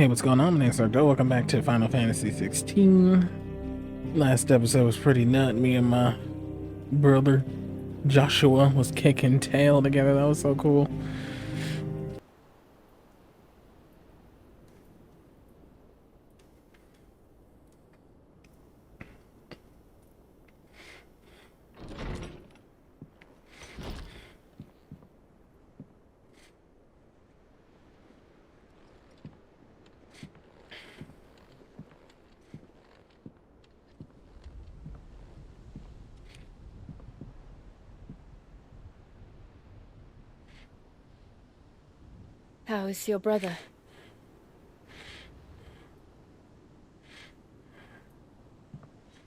Hey, what's going on? My name's Sardo. Welcome back to Final Fantasy XVI. Last episode was pretty nut. Me and my brother Joshua was kicking tail together. That was so cool. How is your brother?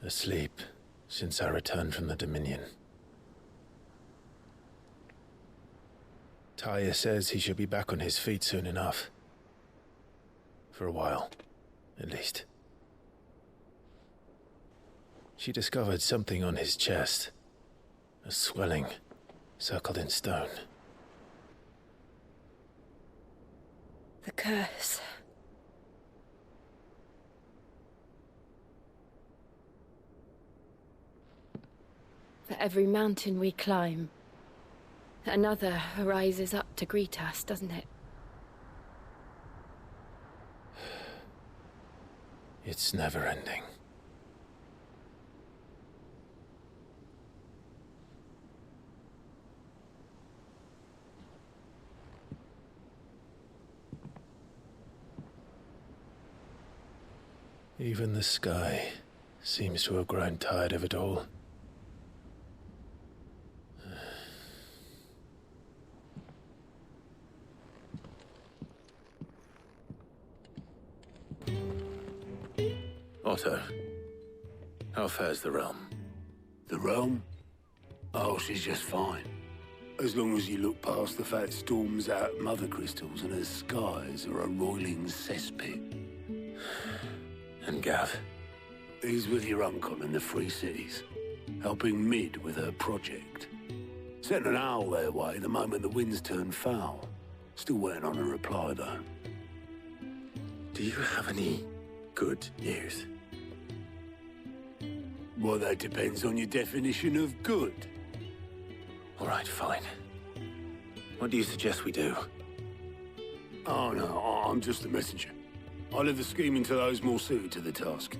Asleep since I returned from the Dominion. Taya says he should be back on his feet soon enough. For a while, at least. She discovered something on his chest. A swelling, circled in stone. The curse. For every mountain we climb, another rises up to greet us, doesn't it? It's never ending. Even the sky seems to have grown tired of it all. Otto, how fares the realm? The realm? Oh, she's just fine. As long as you look past the fat storms out mother crystals and her skies are a roiling cesspit. And Gav? He's with your uncle in the Free Cities, helping Mid with her project. Sent an owl their way the moment the winds turned foul. Still waiting on a reply, though. Do you have any good news? Well, that depends on your definition of good. All right, fine. What do you suggest we do? Oh, no, I'm just a messenger. I leave the scheming to those more suited to the task.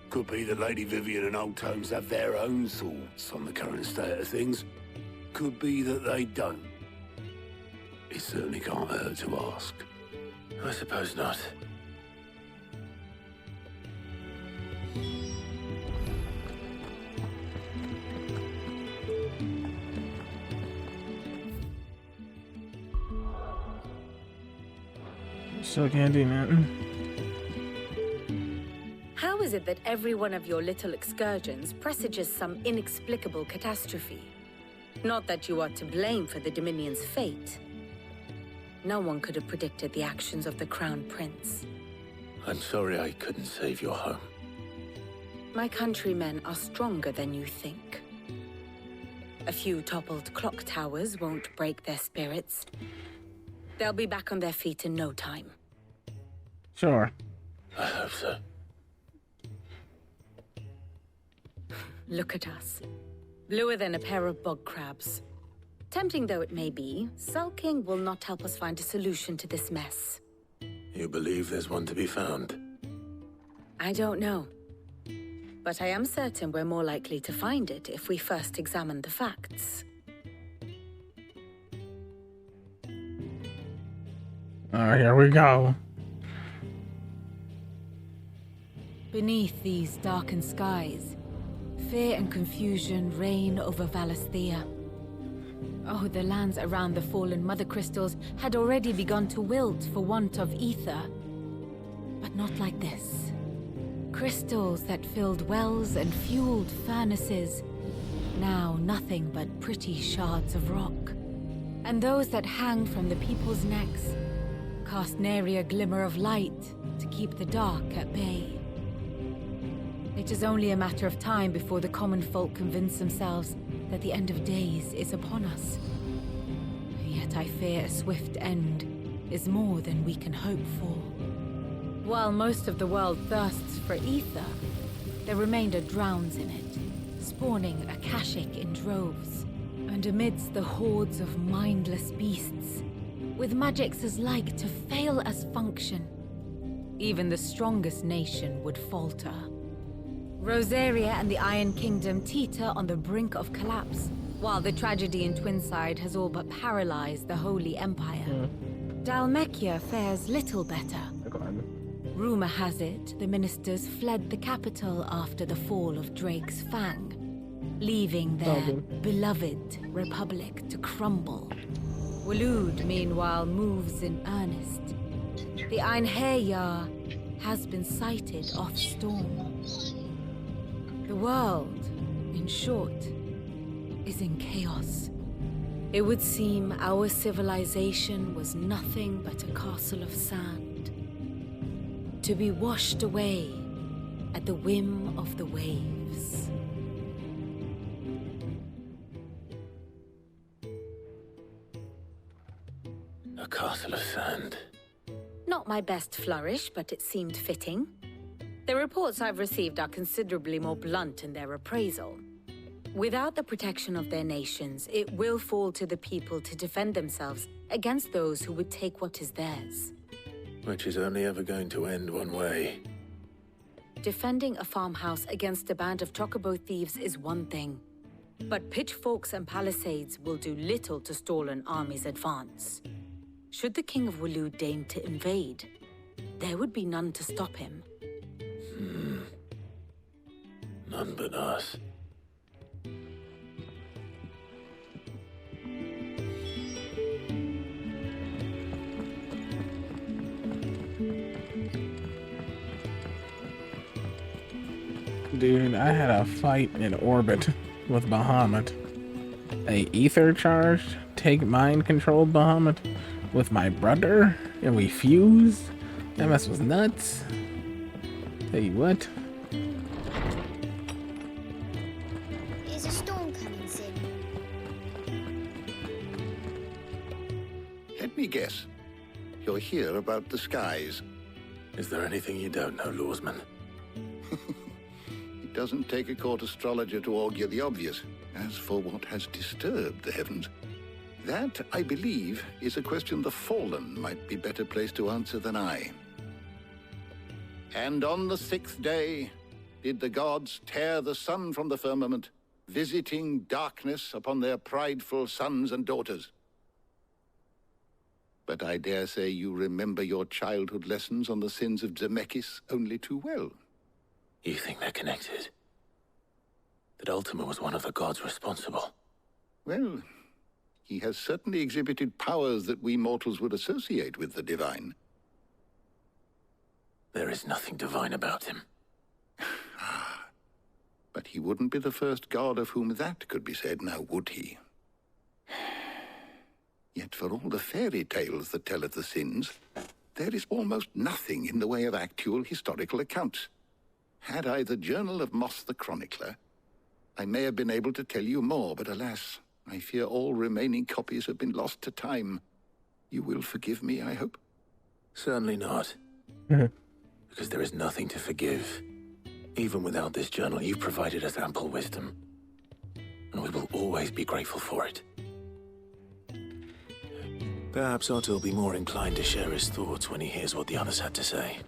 Could be that Lady Vivian and Old Tomes have their own thoughts on the current state of things. Could be that they don't. It certainly can't hurt to ask. I suppose not. Still can't do nothing. How is it that every one of your little excursions presages some inexplicable catastrophe? Not that you are to blame for the Dominion's fate. No one could have predicted the actions of the Crown Prince. I'm sorry I couldn't save your home. My countrymen are stronger than you think. A few toppled clock towers won't break their spirits. They'll be back on their feet in no time. Sure. I hope so. Look at us. Bluer than a pair of bog crabs. Tempting though it may be, sulking will not help us find a solution to this mess. You believe there's one to be found? I don't know. But I am certain we're more likely to find it if we first examine the facts. Alright, here we go. Beneath these darkened skies, fear and confusion reign over Valisthea. Oh, the lands around the fallen mother crystals had already begun to wilt for want of ether. But not like this. Crystals that filled wells and fueled furnaces, now nothing but pretty shards of rock. And those that hang from the people's necks cast nary a glimmer of light to keep the dark at bay. It is only a matter of time before the common folk convince themselves that the end of days is upon us. Yet I fear a swift end is more than we can hope for. While most of the world thirsts for ether, the remainder drowns in it, spawning Akashic in droves. And amidst the hordes of mindless beasts, with magics as like to fail as function, even the strongest nation would falter. Rosaria and the Iron Kingdom teeter on the brink of collapse, while the tragedy in Twinside has all but paralyzed the Holy Empire. Dalmekia fares little better. Rumor has it the ministers fled the capital after the fall of Drake's Fang, leaving their beloved republic to crumble. Waloed, meanwhile, moves in earnest. The Einherjar has been sighted off Storm. The world, in short, is in chaos. It would seem our civilization was nothing but a castle of sand, to be washed away at the whim of the waves. A castle of sand. Not my best flourish, but it seemed fitting. The reports I've received are considerably more blunt in their appraisal. Without the protection of their nations, it will fall to the people to defend themselves against those who would take what is theirs. Which is only ever going to end one way. Defending a farmhouse against a band of chocobo thieves is one thing, but pitchforks and palisades will do little to stall an army's advance. Should the King of Waloed deign to invade, there would be none to stop him. None but us. Dude, I had a fight in orbit with Bahamut. A ether charged, take mind controlled Bahamut with my brother, and we fused. That mess was nuts. Tell you what. Is a storm coming soon? Let me guess. You're here about the skies. Is there anything you don't know, Lawsman? It doesn't take a court astrologer to augur the obvious. As for what has disturbed the heavens, that, I believe, is a question the Fallen might be better placed to answer than I. And on the 6th day did the gods tear the sun from the firmament, visiting darkness upon their prideful sons and daughters. But I dare say you remember your childhood lessons on the sins of Zemeckis only too well. You think they're connected? That Ultima was one of the gods responsible? Well, he has certainly exhibited powers that we mortals would associate with the divine. There is nothing divine about him. But he wouldn't be the first god of whom that could be said, now would he? Yet for all the fairy tales that tell of the sins, there is almost nothing in the way of actual historical accounts. Had I the Journal of Moss the Chronicler, I may have been able to tell you more, but alas, I fear all remaining copies have been lost to time. You will forgive me, I hope? Certainly not. Because there is nothing to forgive. Even without this journal, you've provided us ample wisdom. And we will always be grateful for it. Perhaps Otto will be more inclined to share his thoughts when he hears what the others had to say.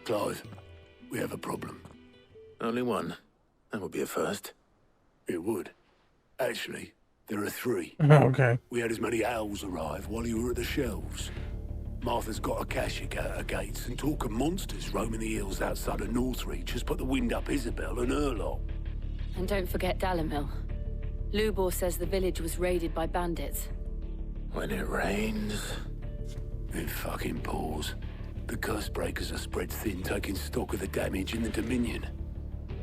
Clive, we have a problem. Only one. That would be a first. It would. Actually, there are 3. Okay. We had as many owls arrive while you were at the shelves. Martha's got Akashic out her gates, and talk of monsters roaming the hills outside of Northreach has put the wind up Isabel and her lot. And don't forget Dalimil. Lubor says the village was raided by bandits. When it rains... It fucking pours. The Cursebreakers are spread thin, taking stock of the damage in the Dominion.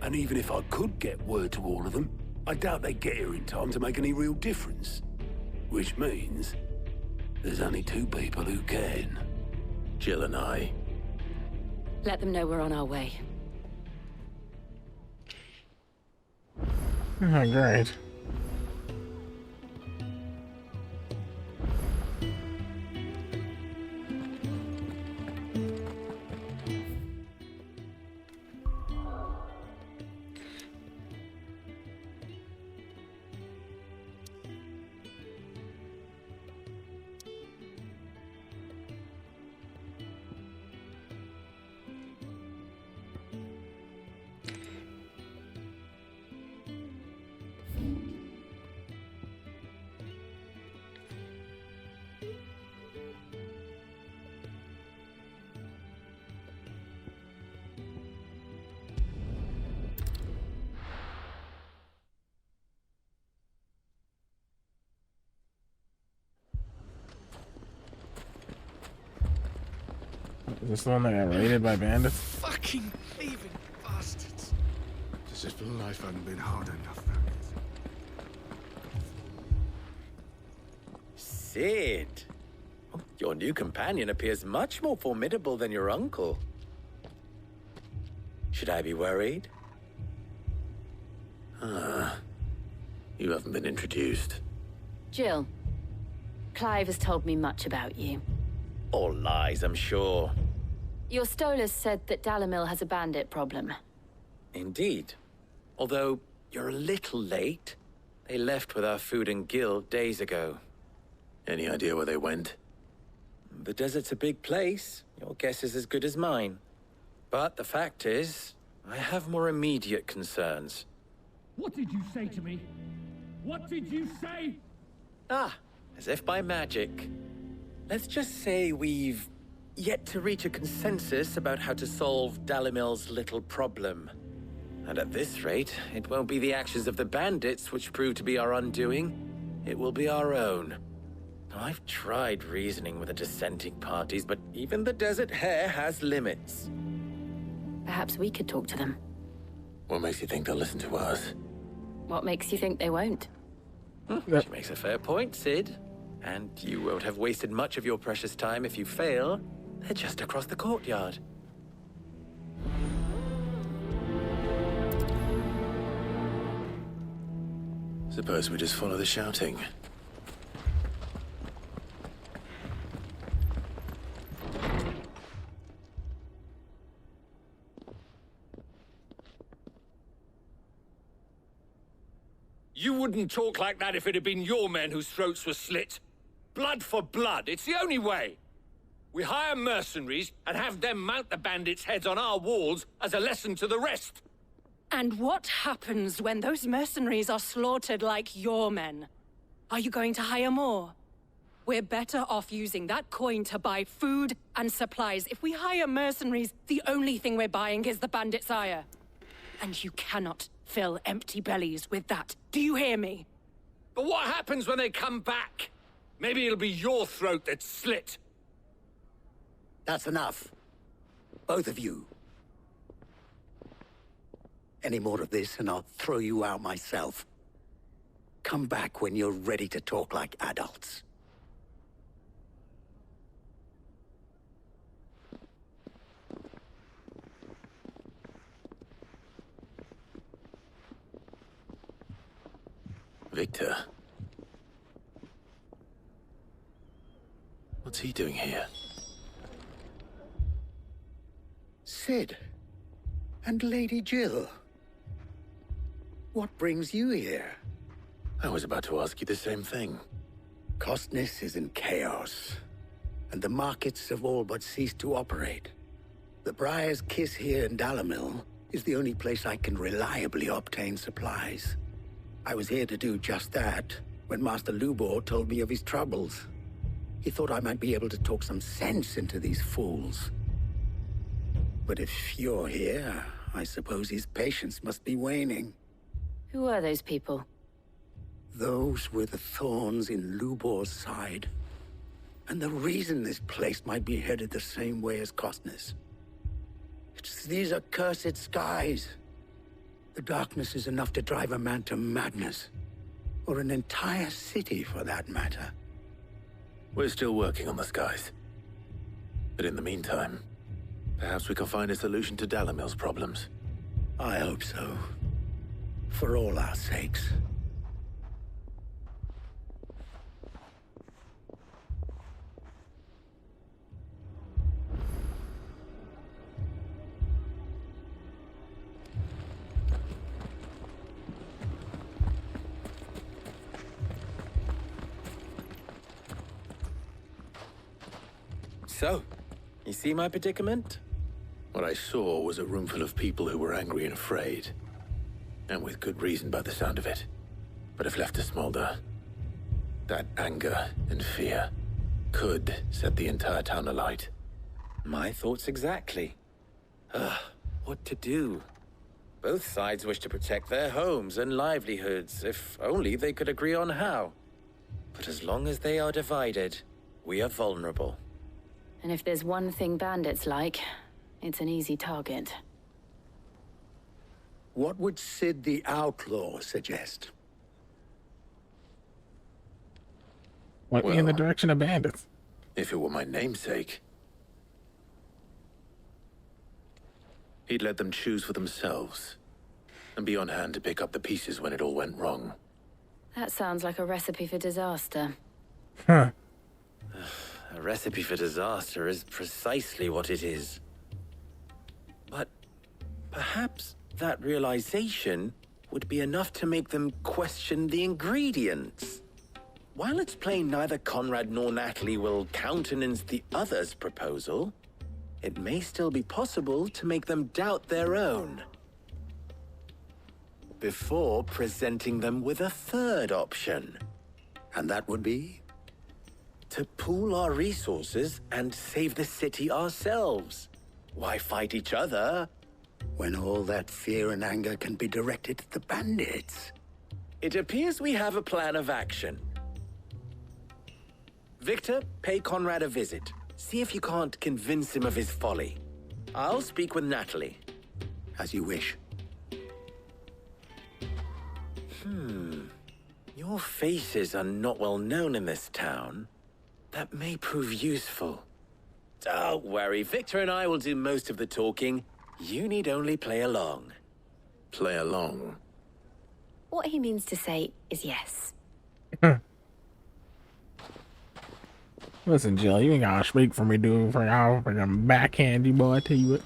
And even if I could get word to all of them, I doubt they'd get here in time to make any real difference. Which means there's only two people who can. Jill and I. Let them know we're on our way. Oh, great. Is this the one that got raided by bandits? Fucking thieving bastards. As if life hadn't been hard enough. Sid. Your new companion appears much more formidable than your uncle. Should I be worried? You haven't been introduced. Jill, Clive has told me much about you. All lies, I'm sure. Your Stolas said that Dalamil has a bandit problem. Indeed. Although, you're a little late. They left with our food and guild days ago. Any idea where they went? The desert's a big place. Your guess is as good as mine. But the fact is, I have more immediate concerns. What did you say to me? What did you say? As if by magic. Let's just say we've yet to reach a consensus about how to solve Dalimil's little problem. And at this rate, it won't be the actions of the bandits which prove to be our undoing. It will be our own. I've tried reasoning with the dissenting parties, but even the Desert Hare has limits. Perhaps we could talk to them. What makes you think they'll listen to us? What makes you think they won't? She makes a fair point, Sid. And you won't have wasted much of your precious time if you fail. They're just across the courtyard. Suppose we just follow the shouting. You wouldn't talk like that if it had been your men whose throats were slit. Blood for blood, it's the only way. We hire mercenaries and have them mount the bandits' heads on our walls as a lesson to the rest. And what happens when those mercenaries are slaughtered like your men? Are you going to hire more? We're better off using that coin to buy food and supplies. If we hire mercenaries, the only thing we're buying is the bandits' ire. And you cannot fill empty bellies with that. Do you hear me? But what happens when they come back? Maybe it'll be your throat that's slit. That's enough. Both of you. Any more of this and I'll throw you out myself. Come back when you're ready to talk like adults. Victor. What's he doing here? Sid. And Lady Jill. What brings you here? I was about to ask you the same thing. Costness is in chaos, and the markets have all but ceased to operate. The Briar's Kiss here in Dalamil is the only place I can reliably obtain supplies. I was here to do just that when Master Lubor told me of his troubles. He thought I might be able to talk some sense into these fools. But if you're here, I suppose his patience must be waning. Who are those people? Those were the thorns in Lubor's side. And the reason this place might be headed the same way as Costner's. It's these accursed skies. The darkness is enough to drive a man to madness. Or an entire city, for that matter. We're still working on the skies. But in the meantime, perhaps we can find a solution to Dalimil's problems. I hope so. For all our sakes. So, you see my predicament? What I saw was a room full of people who were angry and afraid. And with good reason by the sound of it. But if left to smolder, that anger and fear could set the entire town alight. My thoughts exactly. What to do? Both sides wish to protect their homes and livelihoods, if only they could agree on how. But as long as they are divided, we are vulnerable. And if there's one thing bandits like, it's an easy target. What would Sid the Outlaw suggest? Point me in the direction of bandits. If it were my namesake, he'd let them choose for themselves and be on hand to pick up the pieces when it all went wrong. That sounds like a recipe for disaster. Huh. A recipe for disaster is precisely what it is. But perhaps that realization would be enough to make them question the ingredients. While it's plain neither Conrad nor Natalie will countenance the other's proposal, it may still be possible to make them doubt their own. Before presenting them with a third option. And that would be? To pool our resources and save the city ourselves. Why fight each other? When all that fear and anger can be directed at the bandits. It appears we have a plan of action. Victor, pay Conrad a visit. See if you can't convince him of his folly. I'll speak with Natalie. As you wish. Your faces are not well known in this town. That may prove useful. Don't worry, Victor and I will do most of the talking. You need only play along. Play along? What he means to say is yes. Listen, Jill, you ain't gotta speak for me, dude. For y'all, for them backhand you, boy. I tell you what.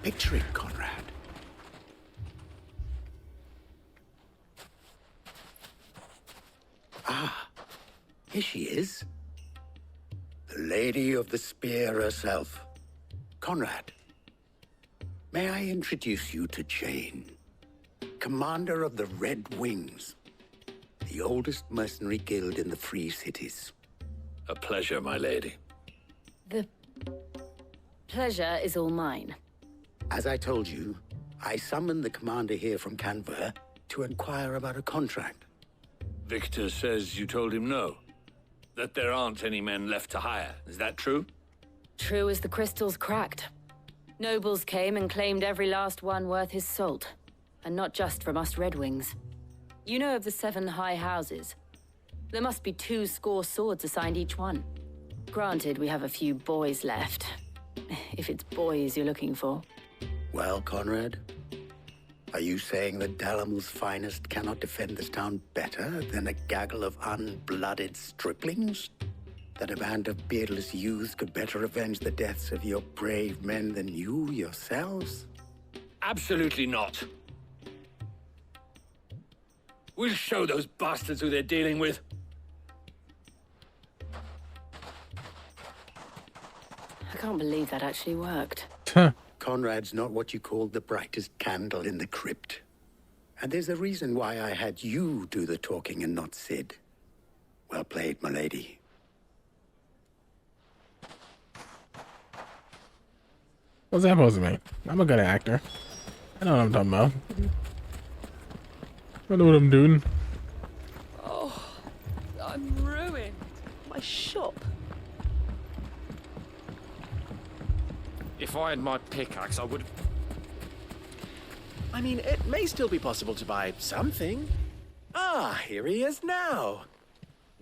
Picture it, Conrad. Here she is. The Lady of the Spear herself. Conrad, may I introduce you to Jane, commander of the Red Wings, the oldest mercenary guild in the Free Cities. A pleasure, my lady. The pleasure is all mine. As I told you, I summoned the commander here from Canberra to inquire about a contract. Victor says you told him no. That there aren't any men left to hire. Is that true? True as the crystals cracked. Nobles came and claimed every last one worth his salt. And not just from us Red Wings. You know of the 7 high houses. There must be 2 swords assigned each one. Granted, we have a few boys left. If it's boys you're looking for. Well, Conrad, are you saying that Dalimil's finest cannot defend this town better than a gaggle of unblooded striplings? That a band of beardless youths could better avenge the deaths of your brave men than you yourselves? Absolutely not. We'll show those bastards who they're dealing with. I can't believe that actually worked. Conrad's not what you call the brightest candle in the crypt. And there's a reason why I had you do the talking and not Sid. Well played, my lady. What's that supposed to mean? I'm a good actor. I know what I'm talking about. I know what I'm doing. Oh, I'm ruined. My shop. If I had my pickaxe, I would have... I mean, it may still be possible to buy something. Ah, here he is now.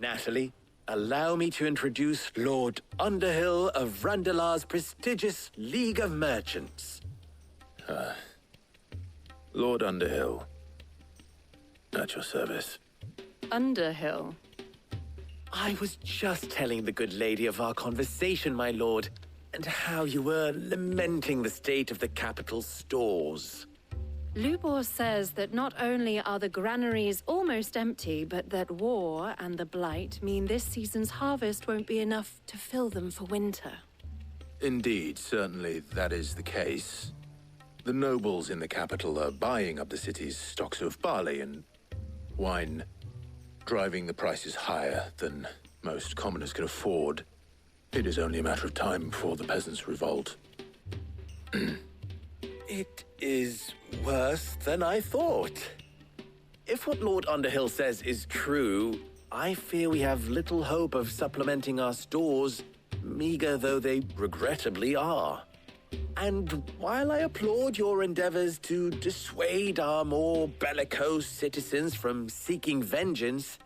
Natalie, allow me to introduce Lord Underhill of Randalar's prestigious League of Merchants. Lord Underhill. At your service. Underhill. I was just telling the good lady of our conversation, my lord, and how you were lamenting the state of the capital's stores. Lubor says that not only are the granaries almost empty, but that war and the Blight mean this season's harvest won't be enough to fill them for winter. Indeed, certainly that is the case. The nobles in the capital are buying up the city's stocks of barley and wine, driving the prices higher than most commoners can afford. It is only a matter of time before the peasants revolt. It is worse than I thought. If what Lord Underhill says is true, I fear we have little hope of supplementing our stores, meager though they regrettably are. And while I applaud your endeavors to dissuade our more bellicose citizens from seeking vengeance,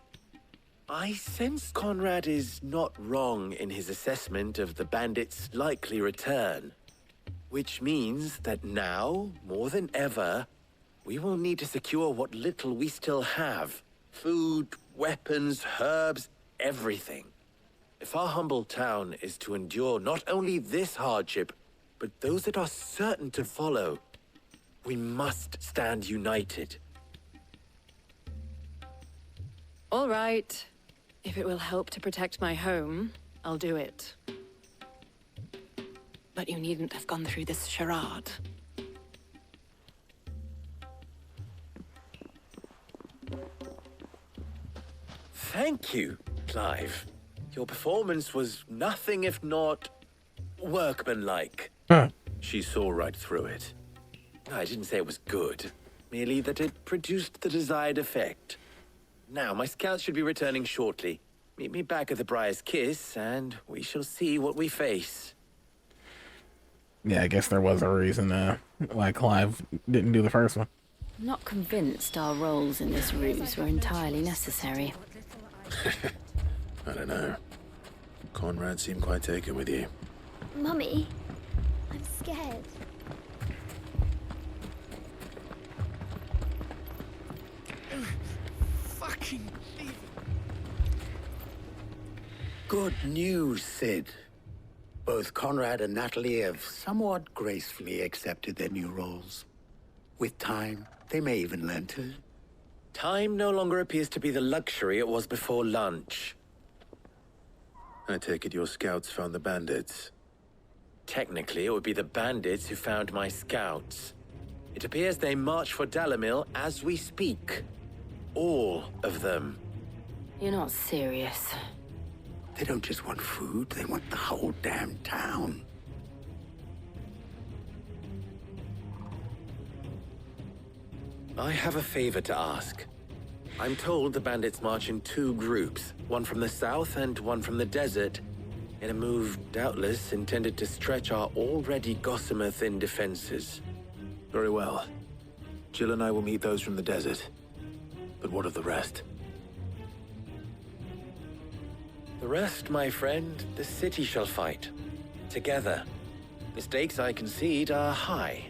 I sense Conrad is not wrong in his assessment of the bandits' likely return. Which means that now, more than ever, we will need to secure what little we still have. Food, weapons, herbs, everything. If our humble town is to endure not only this hardship, but those that are certain to follow, we must stand united. All right. If it will help to protect my home, I'll do it. But you needn't have gone through this charade. Thank you, Clive. Your performance was nothing if not workmanlike. Huh. She saw right through it. I didn't say it was good, merely that it produced the desired effect. Now, my scouts should be returning shortly. Meet me back at the Briar's Kiss, and we shall see what we face. Yeah, I guess there was a reason why Clive didn't do the first one. I'm not convinced our roles in this ruse were entirely necessary. I don't know. Conrad seemed quite taken with you. Mummy, I'm scared. Fucking thief. Good news, Sid. Both Conrad and Natalie have somewhat gracefully accepted their new roles. With time, they may even learn to. Time no longer appears to be the luxury it was before lunch. I take it your scouts found the bandits. Technically, it would be the bandits who found my scouts. It appears they march for Dalimil as we speak. All of them. You're not serious. They don't just want food, they want the whole damn town. I have a favor to ask. I'm told the bandits march in two groups, one from the south and one from the desert, in a move doubtless intended to stretch our already gossamer-thin defenses. Very well. Jill and I will meet those from the desert. But what of the rest? The rest, my friend, the city shall fight. Together. The stakes, I concede, are high.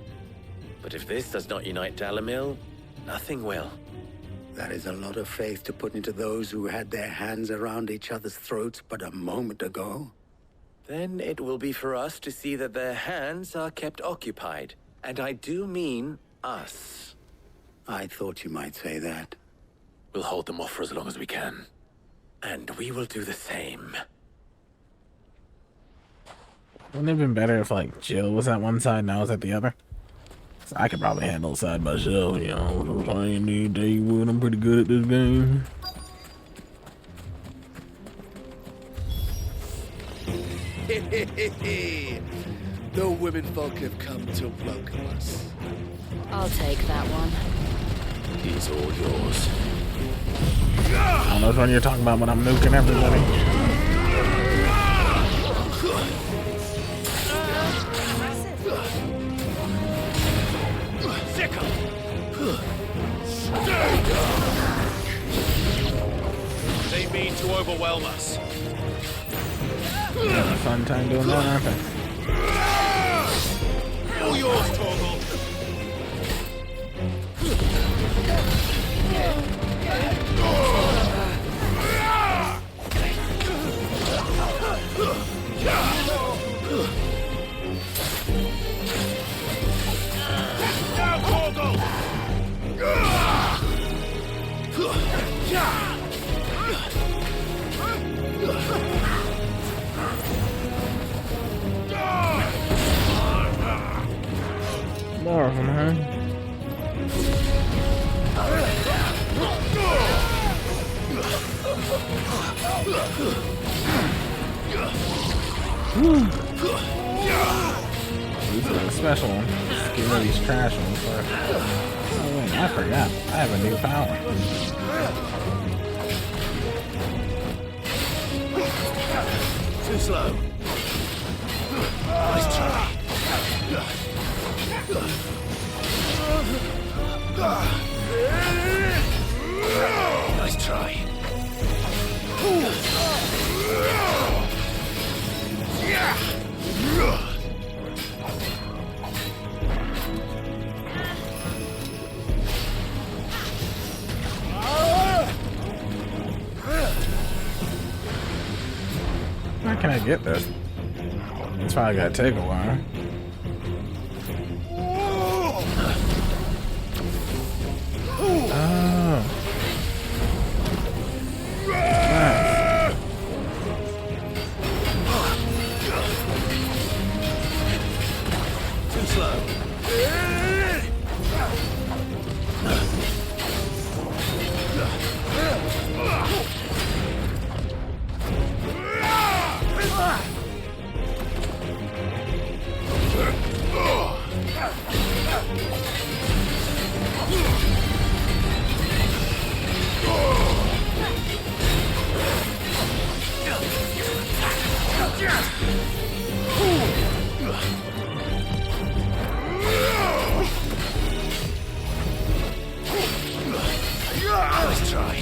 But if this does not unite Dalimil, nothing will. That is a lot of faith to put into those who had their hands around each other's throats but a moment ago. Then it will be for us to see that their hands are kept occupied. And I do mean us. I thought you might say that. We'll hold them off for as long as we can. And we will do the same. Wouldn't it have been better if, like, Jill was at one side and I was at the other? So I could probably handle the side myself, you know. I'm playing D&D, I'm pretty good at this game. The women folk have come to welcome us. I'll take that one. is all yours. I don't know which one you're talking about, but I'm nuking everybody. They mean to overwhelm us. Having a fun time doing that, aren't they? All yours, Torgal. More of them, huh? These are the special ones. Let's get rid of these trash ones first. Oh wait, I forgot. I have a new power. Too slow. Nice try. Nice try. Where can I get this? It's probably gonna take a while. Oh. Nice. Too slow. Nice try.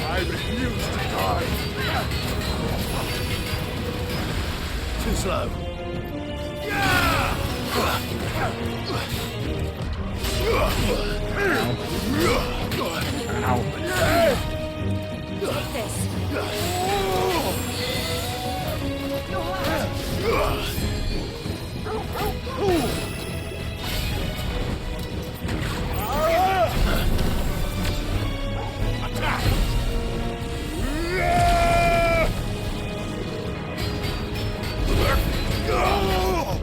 I refuse to die. Too slow.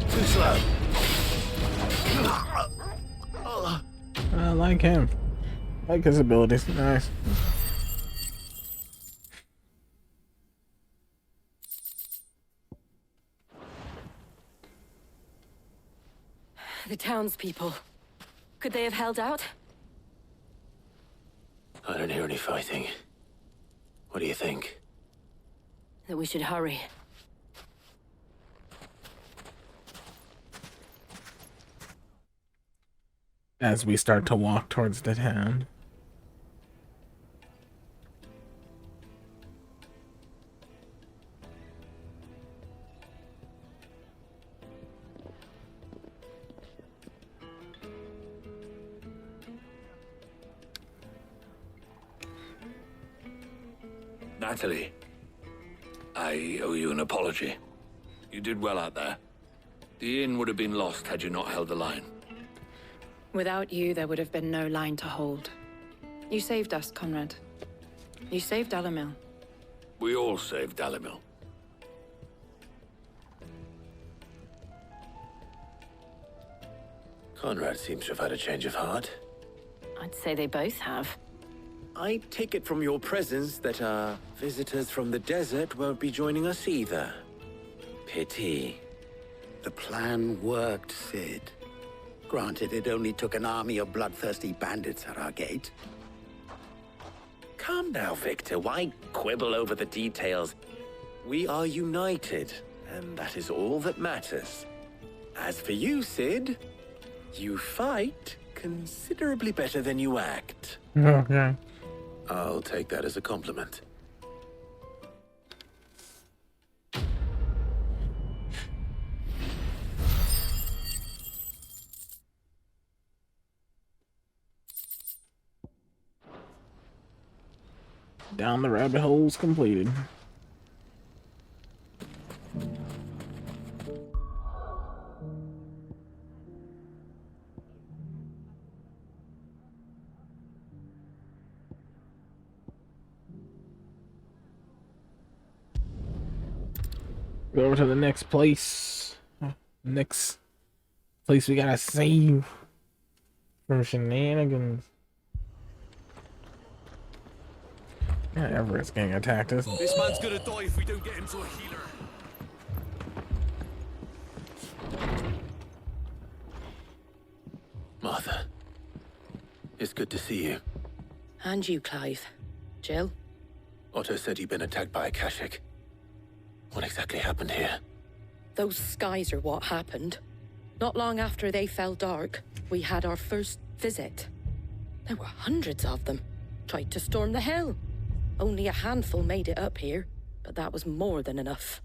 Too slow. I like him. I like his abilities. Nice. The townspeople. Could they have held out? I don't hear any fighting. What do you think? That we should hurry. As we start to walk towards the town. Natalie, I owe you an apology. You did well out there. The inn would have been lost had you not held the line. Without you, there would have been no line to hold. You saved us, Conrad. You saved Dalimil. We all saved Dalimil. Conrad seems to have had a change of heart. I'd say they both have. I take it from your presence that our visitors from the desert won't be joining us either. Pity. The plan worked, Sid. Granted, it only took an army of bloodthirsty bandits at our gate. Calm now, Victor. Why quibble over the details? We are united, and that is all that matters. As for you, Sid, you fight considerably better than you act. Okay. I'll take that as a compliment. Down the rabbit hole's completed. Go over to the next place. Next place we gotta save from shenanigans. Yeah, Everett's getting attacked. This man's gonna die if we don't get him to a healer. Martha, it's good to see you. And you, Clive. Jill? Otto said you'd been attacked by a Kashik. What exactly happened here? Those skies are what happened. Not long after they fell dark, we had our first visit. There were hundreds of them. Tried to storm the hill. Only a handful made it up here, but that was more than enough.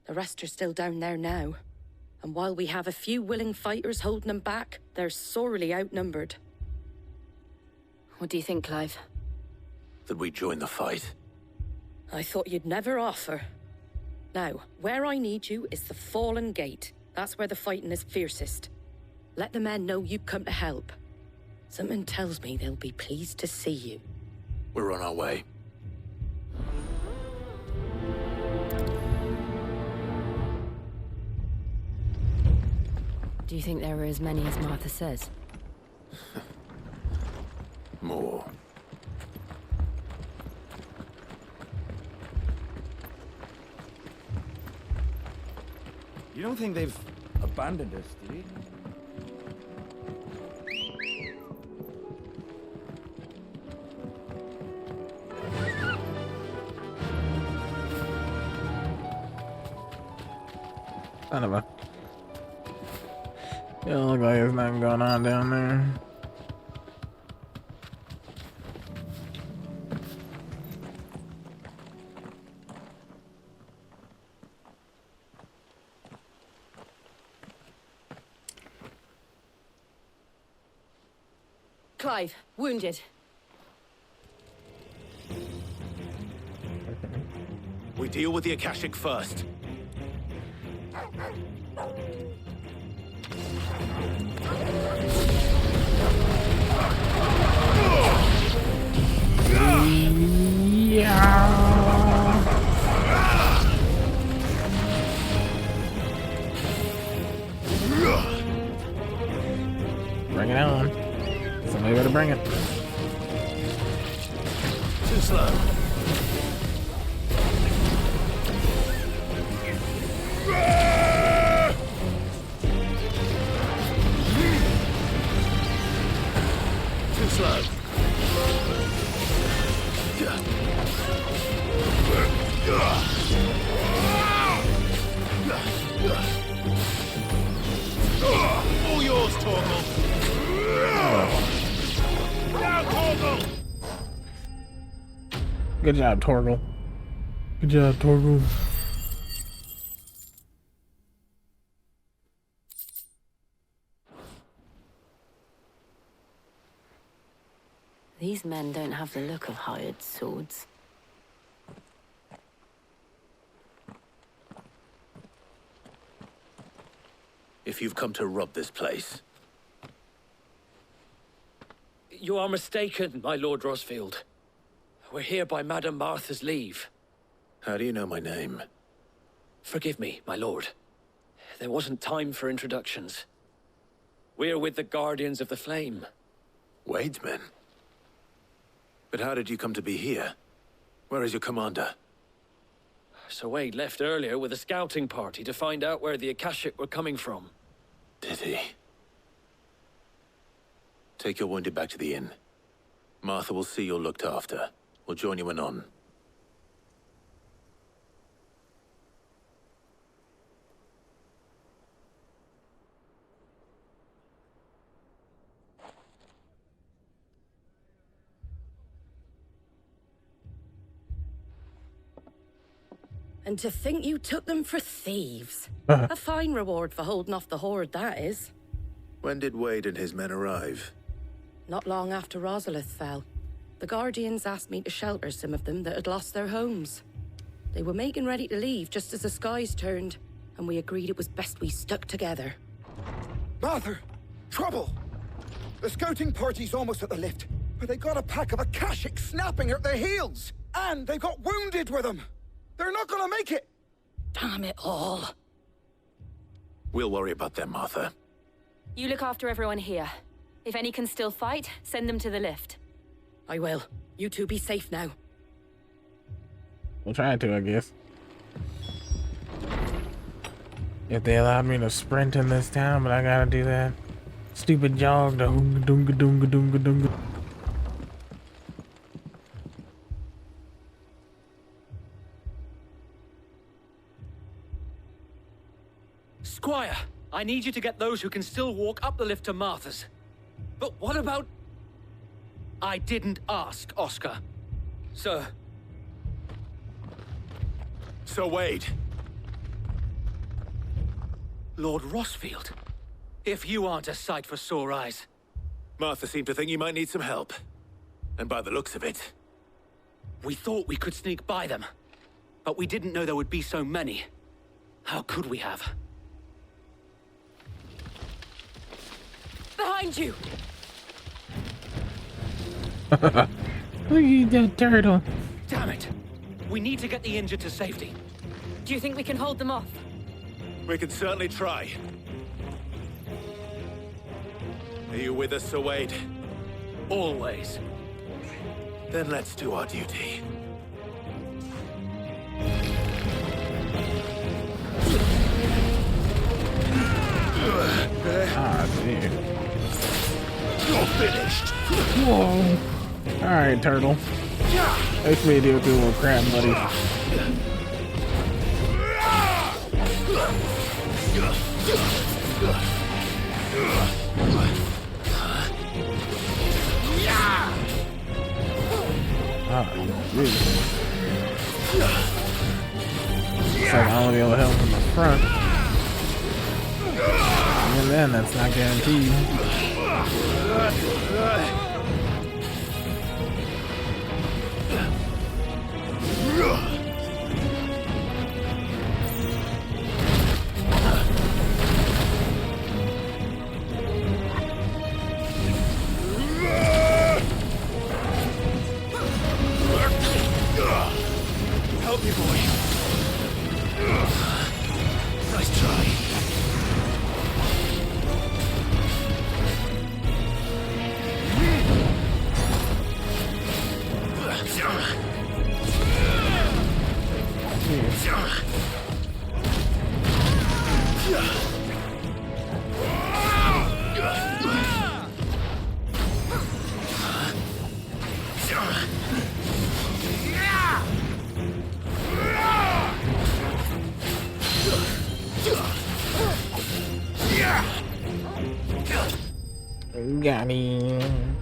The rest are still down there now. And while we have a few willing fighters holding them back, they're sorely outnumbered. What do you think, Clive? That we join the fight? I thought you'd never offer. Now, where I need you is the Fallen Gate. That's where the fighting is fiercest. Let the men know you've come to help. Something tells me they'll be pleased to see you. We're on our way. Do you think there were as many as Martha says? More. You don't think they've abandoned us, do you? Son of a... It don't look like there's nothing going on down there. Clive, wounded. We deal with the Akashic first. Bring it on. Somebody better bring it. Too slow. Too slow. All yours, Torgal. Good job, Torgal. Good job, Torgal. These men don't have the look of hired swords. If you've come to rob this place. You are mistaken, my Lord Rosfield. We're here by Madame Martha's leave. How do you know my name? Forgive me, my lord. There wasn't time for introductions. We're with the Guardians of the Flame. Wade's men? But how did you come to be here? Where is your commander? So Wade left earlier with a scouting party to find out where the Akashic were coming from. Did he? Take your wounded back to the inn. Martha will see you're looked after. We'll join you anon. And to think you took them for thieves. A fine reward for holding off the horde, that is. When did Wade and his men arrive? Not long after Rosalith fell. The Guardians asked me to shelter some of them that had lost their homes. They were making ready to leave just as the skies turned, and we agreed it was best we stuck together. Martha! Trouble! The scouting party's almost at the lift, but they got a pack of Akashic snapping at their heels! And they got wounded with them! They're not gonna make it! Damn it all. We'll worry about them, Martha. You look after everyone here. If any can still fight, send them to the lift. I will. You two be safe now. We'll try to, I guess. If they allowed me to sprint in this town, but I gotta do that stupid jog. Dunga dunga dunga dunga dunga. Squire, I need you to get those who can still walk up the lift to Martha's. But what about... I didn't ask, Oscar. Sir. Sir Wade. Lord Rossfield. If you aren't a sight for sore eyes. Martha seemed to think you might need some help. And by the looks of it... We thought we could sneak by them. But we didn't know there would be so many. How could we have? Behind you! Look at that turtle. Damn it! We need to get the injured to safety. Do you think we can hold them off? We can certainly try. Are you with us, Sir Wade? Always. Then let's do our duty. Ah, dude. You're finished! Whoa. Alright, turtle. Nice me to do a little crab, buddy. Ah, dude. So I'll be able to help from the front. And then that's not guaranteed. Help me, boy. Nice try. Got him.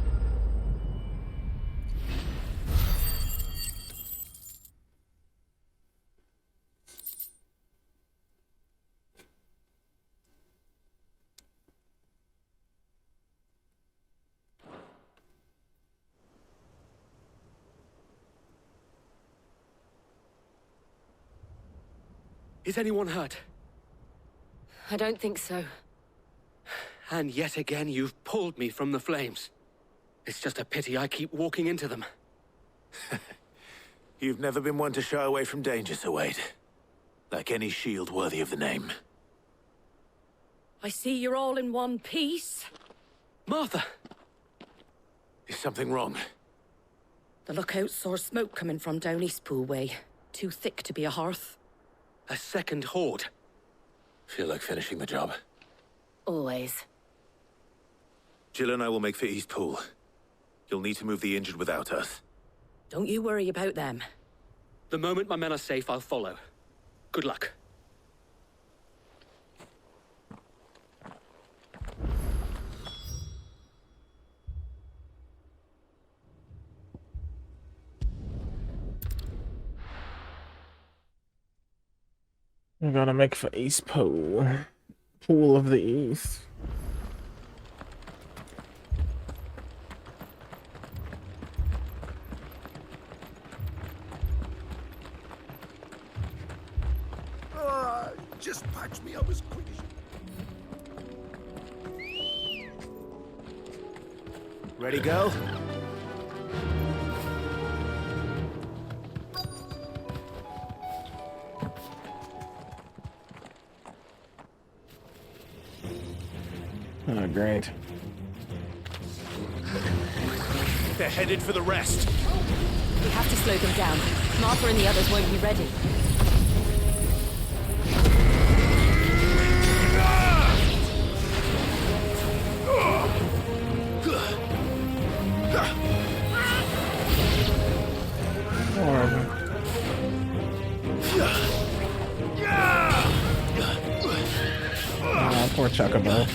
Is anyone hurt? I don't think so. And yet again, you've pulled me from the flames. It's just a pity I keep walking into them. You've never been one to shy away from danger, Sir Wade. Like any shield worthy of the name. I see you're all in one piece. Martha! Is something wrong? The lookout saw smoke coming from down Eastpool way. Too thick to be a hearth. A second horde. Feel like finishing the job. Always. Jill and I will make for Eastpool. You'll need to move the injured without us. Don't you worry about them. The moment my men are safe, I'll follow. Good luck. We're gonna make for East Pool. Pool of the East. Just patch me up as quick as you... Ready, go? Oh, great. They're headed for the rest. We have to slow them down. Martha and the others won't be ready. Oh, poor Chocobo.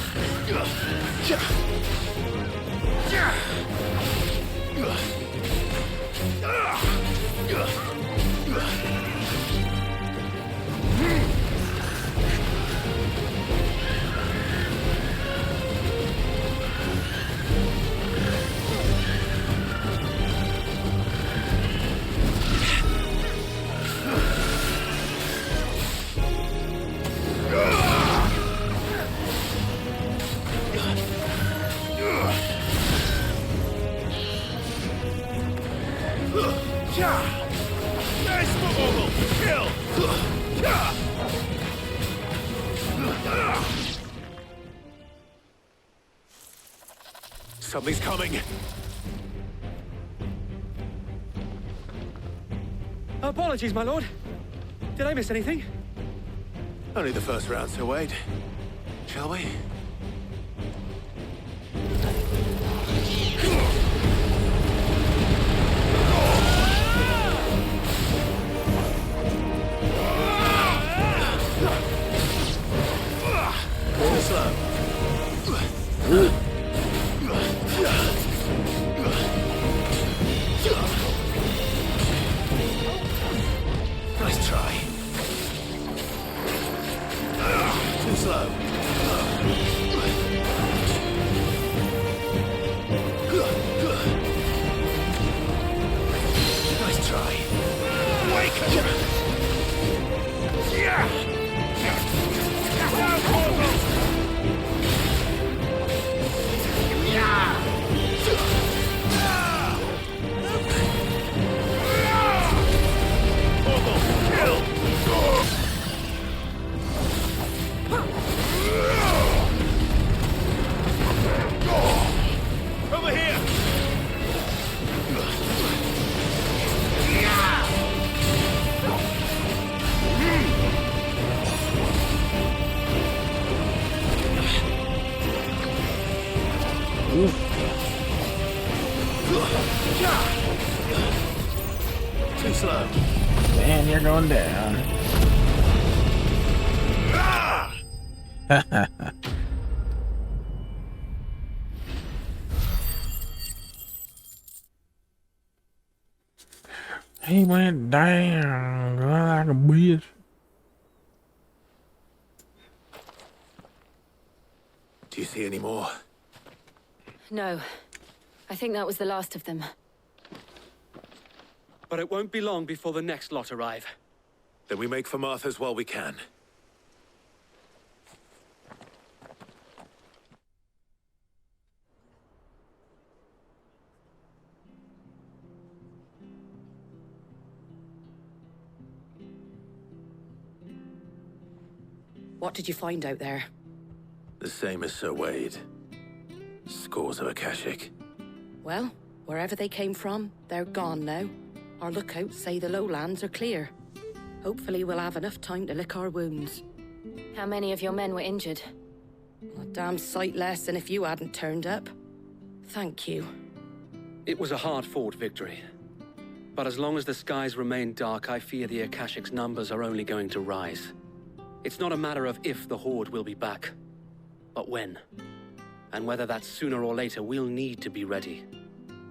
Something's coming. Apologies, my lord. Did I miss anything? Only the first round, so wait. Shall we? Slow. Nice try. Too slow. Nice try. Wake up! Over here! Too slow. And you're going down. He went down like a bitch. Do you see any more? No. I think that was the last of them. But it won't be long before the next lot arrive. Then we make for Martha's while we can. What did you find out there? The same as Sir Wade. Scores of Akashic. Well, Wherever they came from, they're gone now. Our lookouts say the lowlands are clear. Hopefully we'll have enough time to lick our wounds. How many of your men were injured? A damn sight less than if you hadn't turned up. Thank you. It was a hard-fought victory. But as long as the skies remain dark, I fear the Akashic's numbers are only going to rise. It's not a matter of if the Horde will be back, but when. And whether that's sooner or later, we'll need to be ready.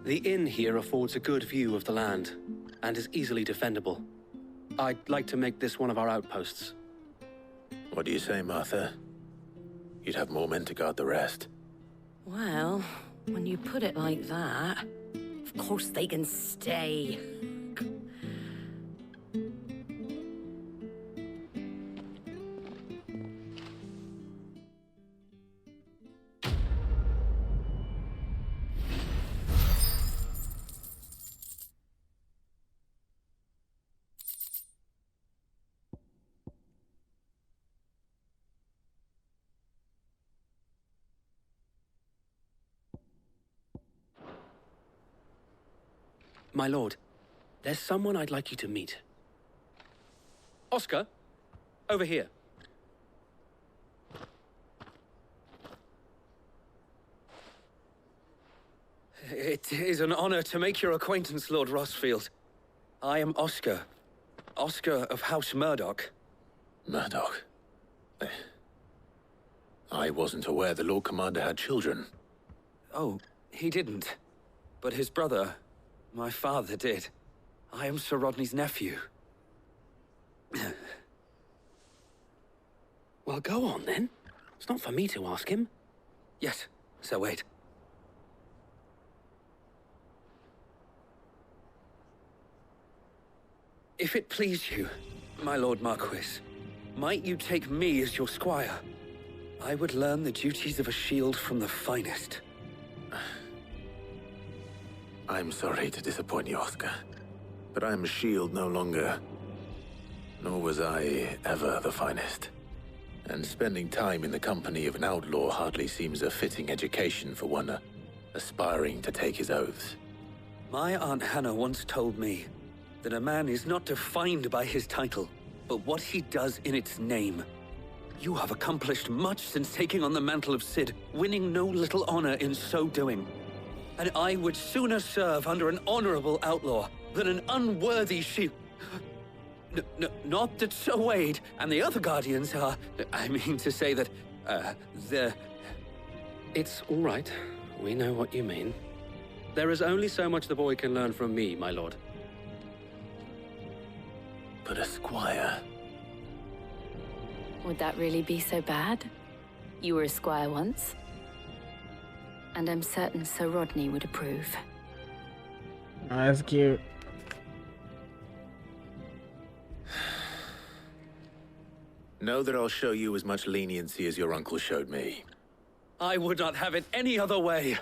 The inn here affords a good view of the land, and is easily defendable. I'd like to make this one of our outposts. What do you say, Martha? You'd have more men to guard the rest. Well, when you put it like that, of course they can stay. My lord, there's someone I'd like you to meet. Oscar, over here. It is an honor to make your acquaintance, Lord Rossfield. I am Oscar. Oscar of House Murdoch. Murdoch? I wasn't aware the Lord Commander had children. Oh, he didn't. But his brother, my father, did. I am Sir Rodney's nephew. Well, go on then. It's not for me to ask him. Yes, Sir Wade. If it please you, my Lord Marquis, might you take me as your squire? I would learn the duties of a shield from the finest. I'm sorry to disappoint you, Oscar, but I'm a shield no longer. Nor was I ever the finest. And spending time in the company of an outlaw hardly seems a fitting education for one aspiring to take his oaths. My Aunt Hannah once told me that a man is not defined by his title, but what he does in its name. You have accomplished much since taking on the mantle of Cid, winning no little honor in so doing. And I would sooner serve under an honorable outlaw than an unworthy sheep. Not that Sir Wade and the other Guardians are... I mean to say that, they're... It's all right. We know what you mean. There is only so much the boy can learn from me, my lord. But a squire... Would that really be so bad? You were a squire once. And I'm certain Sir Rodney would approve. Oh, that's cute. Know that I'll show you as much leniency as your uncle showed me. I would not have it any other way.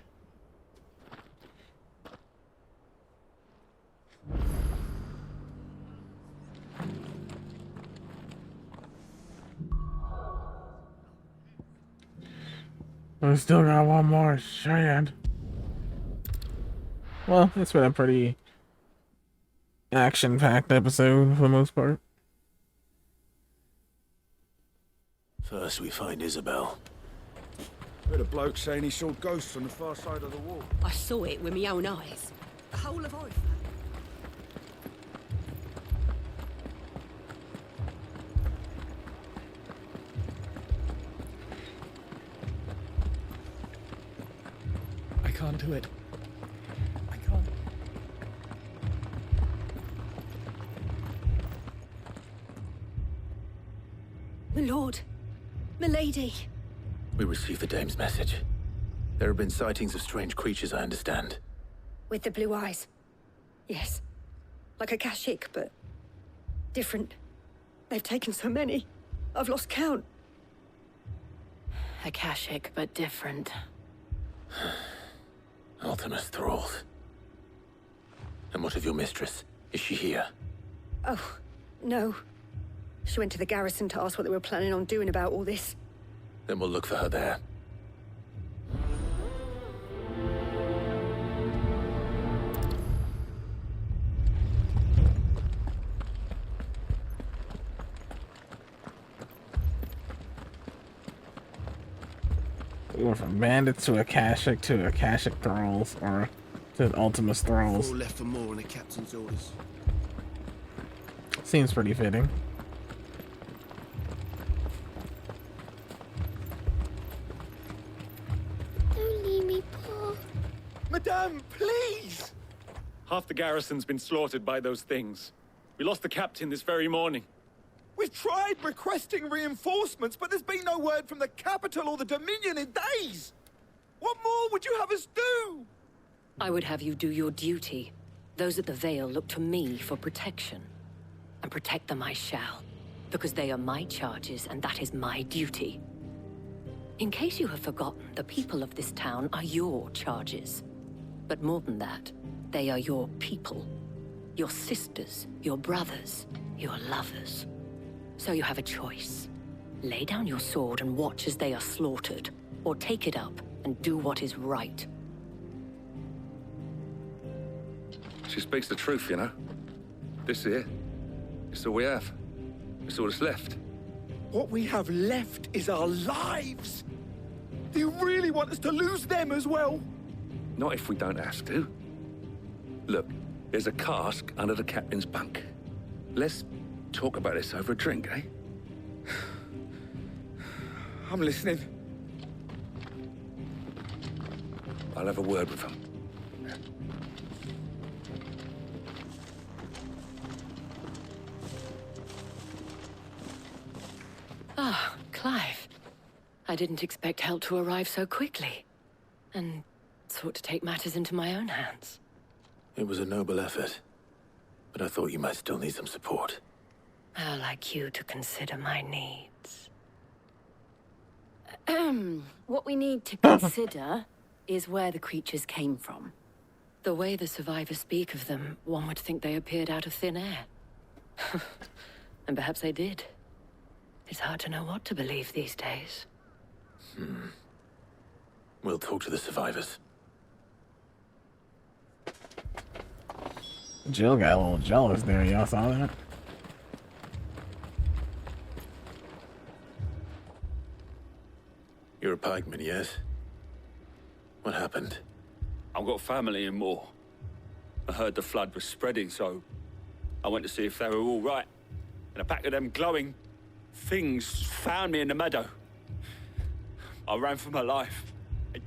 We still got one more shad. Well, it's been a pretty action-packed episode for the most part. First we find Isabel. Heard a bloke saying he saw ghosts on the far side of the wall. I saw it with my own eyes. The whole of Orphan. I can't do it. I can't. My lord. Milady. We received the dame's message. There have been sightings of strange creatures, I understand. With the blue eyes. Yes. Like a Kashik, but different. They've taken so many. I've lost count. Akashic, but different. Ultimus thralls. And what of your mistress? Is she here? Oh, no. She went to the garrison to ask what they were planning on doing about all this. Then we'll look for her there. Go from bandits to Akashic thralls, or to Ultimus thralls. 4 left for more on the captain's orders. Seems pretty fitting. Don't leave me, Paul. Madame, please! Half the garrison's been slaughtered by those things. We lost the captain this very morning. We've tried requesting reinforcements, but there's been no word from the capital or the Dominion in days. What more would you have us do? I would have you do your duty. Those at the Vale look to me for protection. And protect them I shall, because they are my charges and that is my duty. In case you have forgotten, the people of this town are your charges. But more than that, they are your people. Your sisters, your brothers, your lovers. So you have a choice. Lay down your sword and watch as they are slaughtered, or take it up and do what is right. She speaks the truth, you know. This here, it's all we have. It's all that's left. What we have left is our lives. Do you really want us to lose them as well? Not if we don't have to. Look, there's a cask under the captain's bunk. Let's talk about this over a drink, eh? I'm listening. I'll have a word with him. Ah, Clive. I didn't expect help to arrive so quickly. And sought to take matters into my own hands. It was a noble effort, but I thought you might still need some support. I'd like you to consider my needs. What we need to consider is where the creatures came from. The way the survivors speak of them, one would think they appeared out of thin air. And perhaps they did. It's hard to know what to believe these days. We'll talk to the survivors. Jill got a little jealous there. Y'all saw that? You're a pikeman, yes? What happened? I've got family in Moor. I heard the flood was spreading, so I went to see if they were all right. And a pack of them glowing things found me in the meadow. I ran for my life. I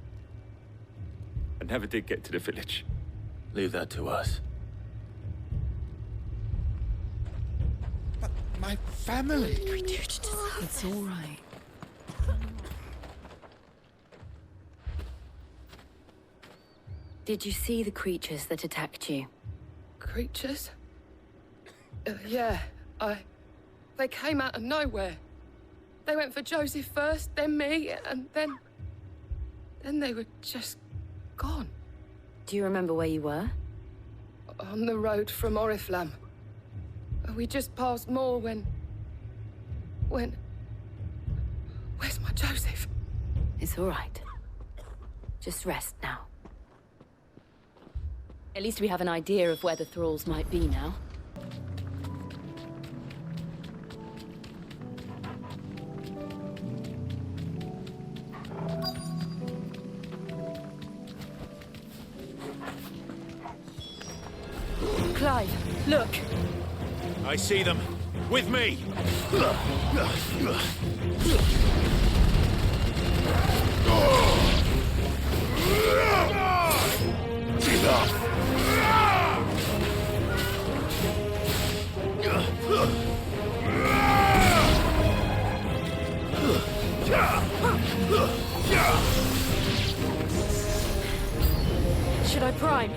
never did get to the village. Leave that to us. But my family... It's all right. Did you see the creatures that attacked you? Creatures? Yeah, They came out of nowhere. They went for Joseph first, then me, and then they were just gone. Do you remember where you were? On the road from Oriflamme. We just passed Moor when... Where's my Joseph? It's all right. Just rest now. At least we have an idea of where the thralls might be now. Clive, look! I see them. With me! Should I prime?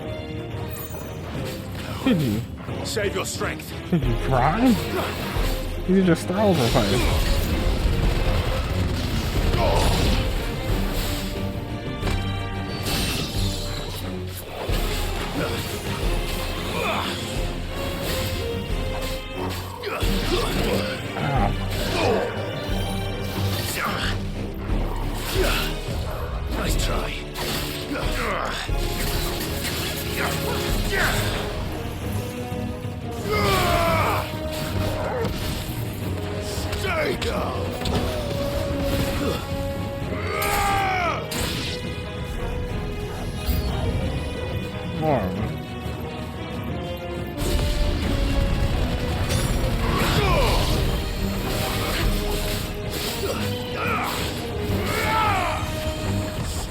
Did you? Save your strength. Did you prime? These are just thralls we're fighting. Nice try. Stay down. More of them.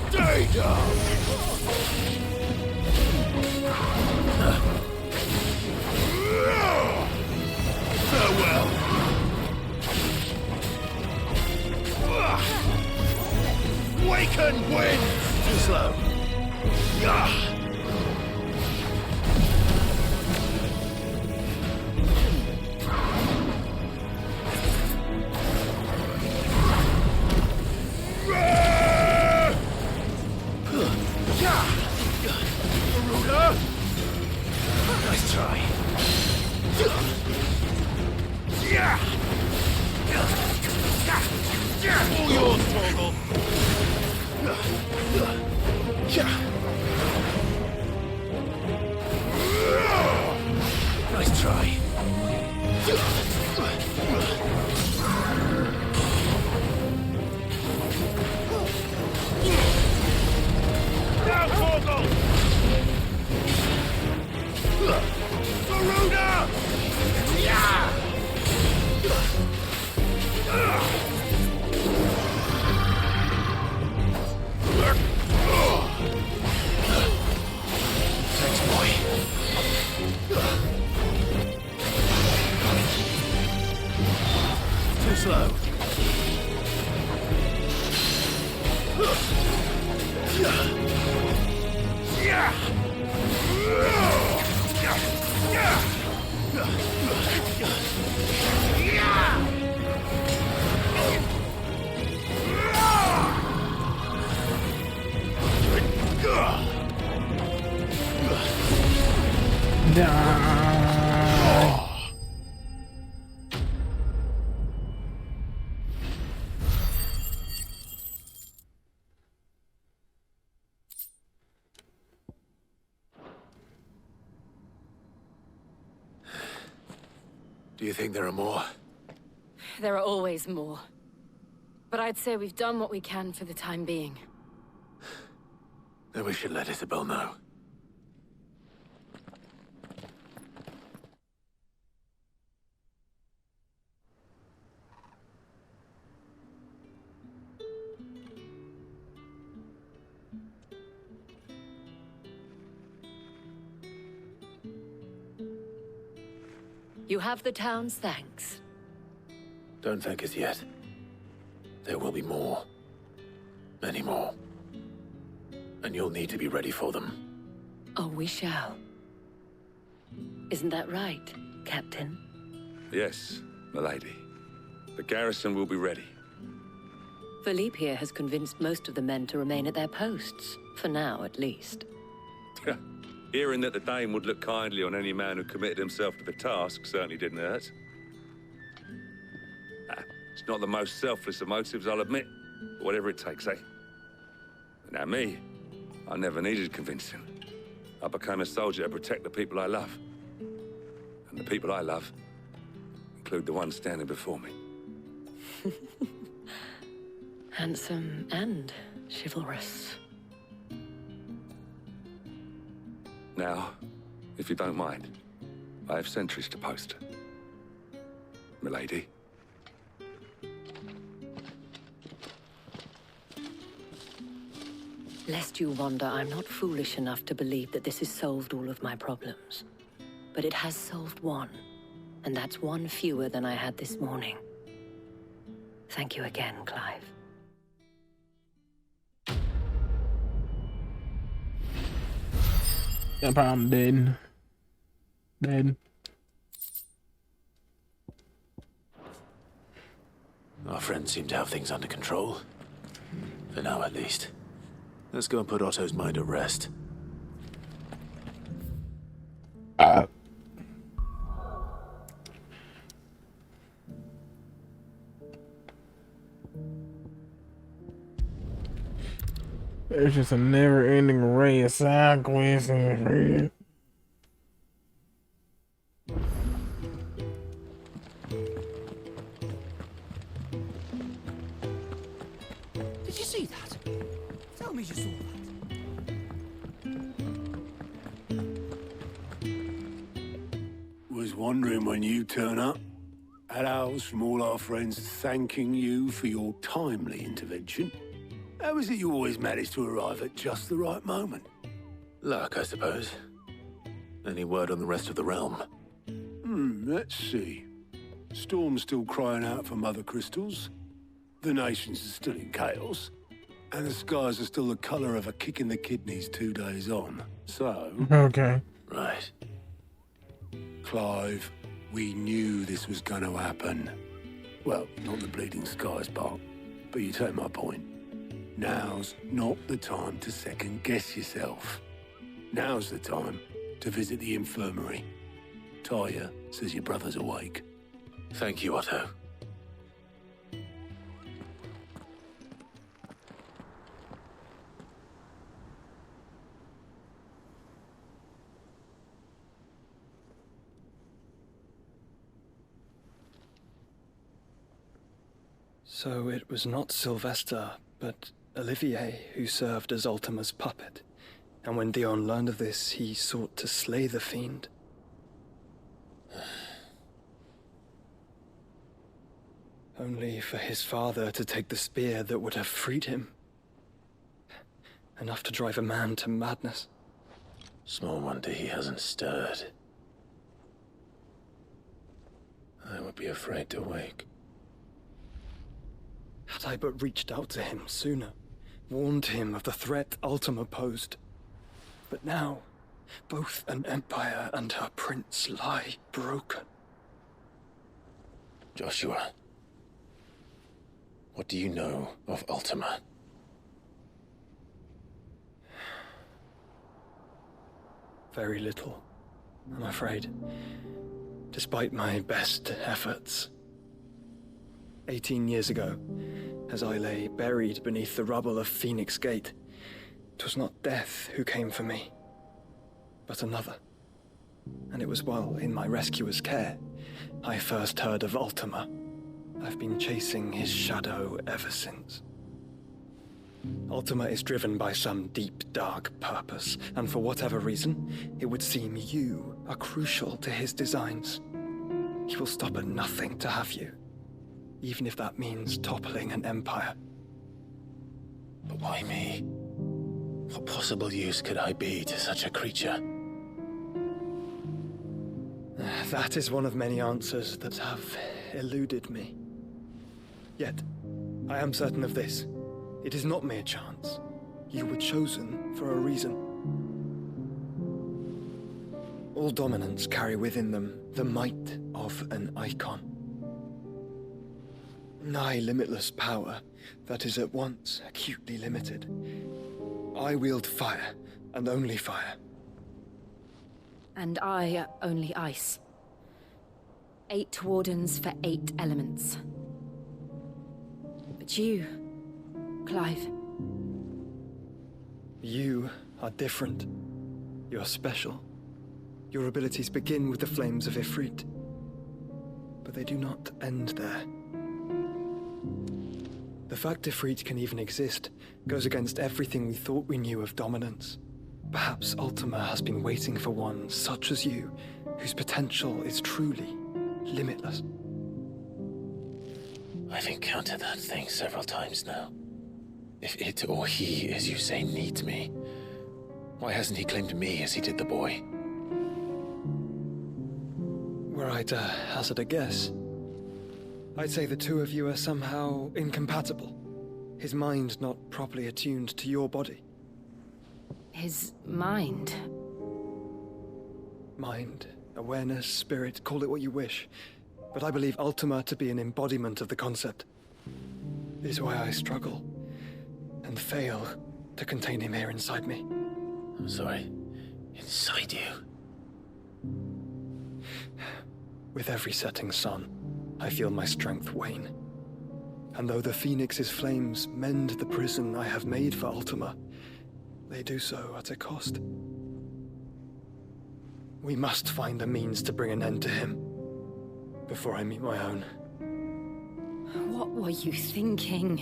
Stay down! Farewell! Waken wind! Too slow. Nice try. All yours, Torgal. Nice try. Now, Torgal! Varuna! Yeah! Thanks, boy. Too slow. Do you think there are more? There are always more. But I'd say we've done what we can for the time being. Then we should let Isabel know. You have the town's thanks. Don't thank us yet. There will be more. Many more. And you'll need to be ready for them. Oh, we shall. Isn't that right, Captain? Yes, milady. The garrison will be ready. Philippe here has convinced most of the men to remain at their posts. For now, at least. Hearing that the Dane would look kindly on any man who committed himself to the task certainly didn't hurt. It's not the most selfless of motives, I'll admit. But whatever it takes, eh? Now me, I never needed convincing. I became a soldier to protect the people I love. And the people I love include the one standing before me. Handsome and chivalrous. Now, if you don't mind, I have sentries to post. Milady. Lest you wonder, I'm not foolish enough to believe that this has solved all of my problems. But it has solved one, and that's one fewer than I had this morning. Thank you again, Clive. No problem, dead. Dead. Our friends seem to have things under control. For now, at least. Let's go and put Otto's mind at rest. There's just a never-ending array of side quests and Did you see that? Tell me you saw that. wondering when you turn up. Hellos from all our friends thanking you for your timely intervention. How is it you always manage to arrive at just the right moment? Luck, I suppose. Any word on the rest of the realm? Let's see. Storm's still crying out for mother crystals. The nations are still in chaos. And the skies are still the colour of a kick in the kidneys 2 days on. So... Okay. Right. Clive, we knew this was going to happen. Well, not the bleeding skies part, but you take my point. Now's not the time to second-guess yourself. Now's the time to visit the infirmary. Taya says your brother's awake. Thank you, Otto. So it was not Sylvester, but Olivier who served as Ultima's puppet. And when Dion learned of this, he sought to slay the fiend. Only for his father to take the spear that would have freed him. Enough to drive a man to madness. Small wonder he hasn't stirred. I would be afraid to wake. Had I but reached out to him sooner, warned him of the threat Ultima posed. But now, both an empire and her prince lie broken. Joshua, what do you know of Ultima? Very little, I'm afraid. Despite my best efforts. 18 years ago, as I lay buried beneath the rubble of Phoenix Gate, 'twas not death who came for me, but another. And it was while in my rescuer's care, I first heard of Ultima. I've been chasing his shadow ever since. Ultima is driven by some deep, dark purpose, and for whatever reason, it would seem you are crucial to his designs. He will stop at nothing to have you. Even if that means toppling an empire. But why me? What possible use could I be to such a creature? That is one of many answers that have eluded me. Yet, I am certain of this. It is not mere chance. You were chosen for a reason. All dominants carry within them the might of an icon. Nigh limitless power that is at once acutely limited. I wield fire, and only fire. And I only ice. 8 wardens for 8 elements. But you, Clive. You are different. You're special. Your abilities begin with the flames of Ifrit. But they do not end there. The fact Ifrit can even exist goes against everything we thought we knew of dominance. Perhaps Ultima has been waiting for one such as you, whose potential is truly limitless. I've encountered that thing several times now. If it or he, as you say, needs me, why hasn't he claimed me as he did the boy? Were I to hazard a guess, I'd say the two of you are somehow incompatible. His mind not properly attuned to your body. His mind? Mind, awareness, spirit, call it what you wish. But I believe Ultima to be an embodiment of the concept. It is why I struggle and fail to contain him here inside me. I'm sorry. Inside you? With every setting sun, I feel my strength wane. And though the Phoenix's flames mend the prison I have made for Ultima, they do so at a cost. We must find a means to bring an end to him before I meet my own. What were you thinking?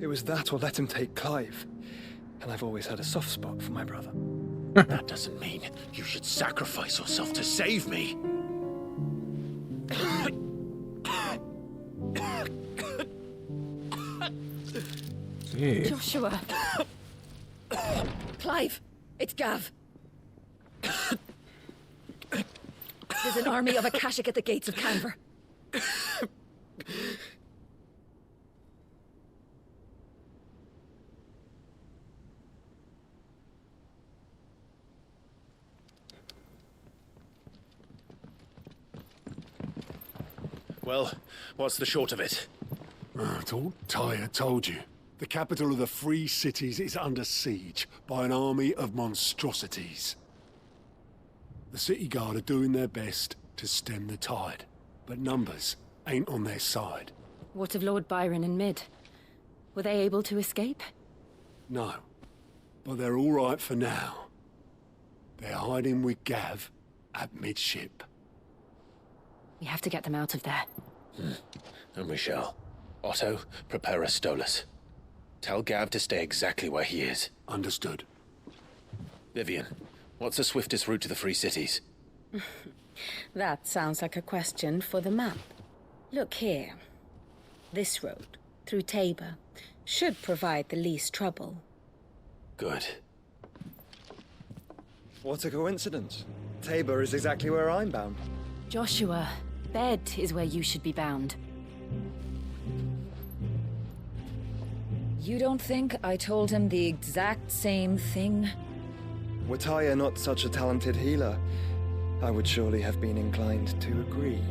It was that or let him take Clive. And I've always had a soft spot for my brother. That doesn't mean you should sacrifice yourself to save me. Jeez. Joshua. Clive, it's Gav. There's an army of Akashic at the gates of Canver. Well, what's the short of it? I thought Tyre told you. The capital of the Free Cities is under siege by an army of monstrosities. The City Guard are doing their best to stem the tide, but numbers ain't on their side. What of Lord Byron and Mid? Were they able to escape? No, but they're all right for now. They're hiding with Gav at midship. We have to get them out of there. And we shall. Otto, prepare a Stolas. Tell Gav to stay exactly where he is. Understood. Vivian, what's the swiftest route to the Free Cities? That sounds like a question for the map. Look here. This road, through Tabor, should provide the least trouble. Good. What a coincidence. Tabor is exactly where I'm bound. Joshua, Bed is where you should be bound. You don't think I told him the exact same thing? Were Tyre not such a talented healer, I would surely have been inclined to agree.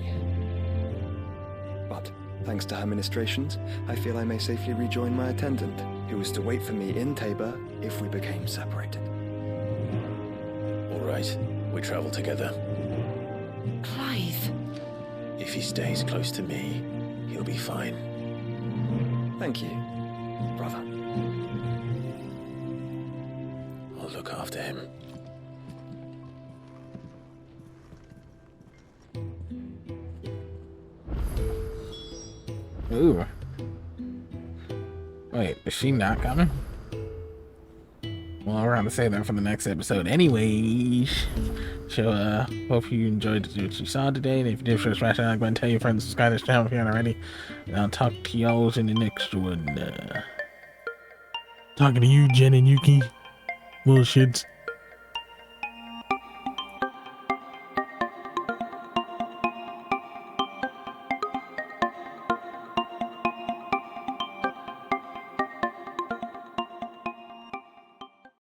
But, thanks to her ministrations, I feel I may safely rejoin my attendant, who was to wait for me in Tabor if we became separated. All right, we travel together. Clive! If he stays close to me, he'll be fine. Thank you, brother. I'll look after him. Ooh. Wait, is she not coming? Well, we're gonna save that for the next episode anyways. So, hope you enjoyed what you saw today. And if you did, sure smash that like button, tell your friends to subscribe to this channel if you haven't already. And I'll talk to y'all in the next one. Talking to you, Jen and Yuki. Bullshits.